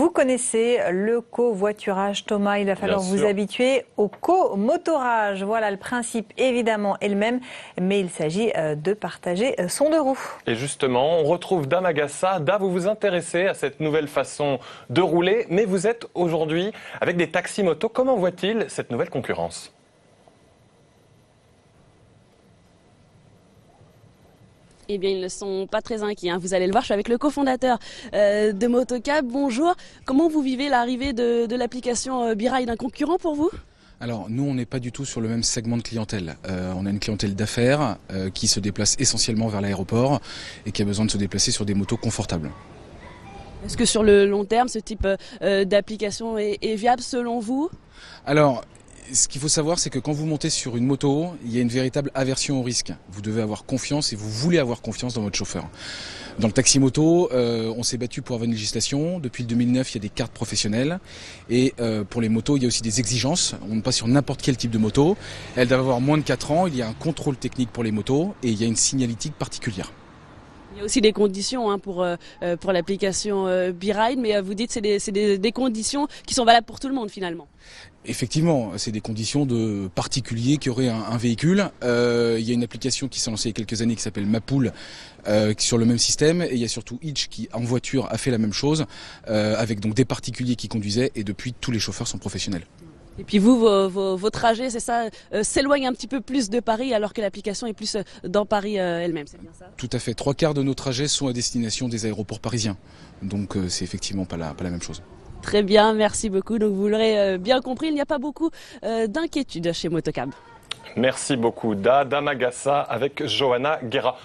Vous connaissez le covoiturage, Thomas, il va falloir vous habituer au comotorage. Voilà, le principe évidemment est le même, mais il s'agit de partager son deux roues. Et justement, on retrouve Dame Agassa. Da, vous vous intéressez à cette nouvelle façon de rouler, mais vous êtes aujourd'hui avec des taxis-motos. Comment voit-il cette nouvelle concurrence ? Eh bien, ils ne sont pas très inquiets. Vous allez le voir, je suis avec le cofondateur de Motocab. Bonjour. Comment vous vivez l'arrivée de l'application BeRide, un concurrent pour vous ? Alors nous, on n'est pas du tout sur le même segment de clientèle. On a une clientèle d'affaires qui se déplace essentiellement vers l'aéroport et qui a besoin de se déplacer sur des motos confortables. Est-ce que sur le long terme, ce type d'application est viable selon vous ? Alors, ce qu'il faut savoir, c'est que quand vous montez sur une moto, il y a une véritable aversion au risque. Vous devez avoir confiance et vous voulez avoir confiance dans votre chauffeur. Dans le taxi-moto, on s'est battu pour avoir une législation. Depuis le 2009, il y a des cartes professionnelles. Et pour les motos, il y a aussi des exigences. On ne passe sur n'importe quel type de moto. Elles doivent avoir moins de 4 ans. Il y a un contrôle technique pour les motos et il y a une signalétique particulière. Il y a aussi des conditions pour l'application BeRide, mais vous dites que c'est des conditions qui sont valables pour tout le monde finalement. Effectivement, c'est des conditions de particuliers qui auraient un véhicule. Il y a une application qui s'est lancée il y a quelques années qui s'appelle Mapool sur le même système. Et il y a surtout Hitch qui, en voiture, a fait la même chose avec donc des particuliers qui conduisaient. Et depuis, tous les chauffeurs sont professionnels. Et puis vous, vos trajets, c'est ça, s'éloignent un petit peu plus de Paris alors que l'application est plus dans Paris elle-même, c'est bien ça ? Tout à fait. 3/4 de nos trajets sont à destination des aéroports parisiens. Donc c'est effectivement pas la même chose. Très bien, merci beaucoup. Donc vous l'aurez bien compris, il n'y a pas beaucoup d'inquiétude chez Motocab. Merci beaucoup, Da. Dame Agassa avec Johanna Guerra.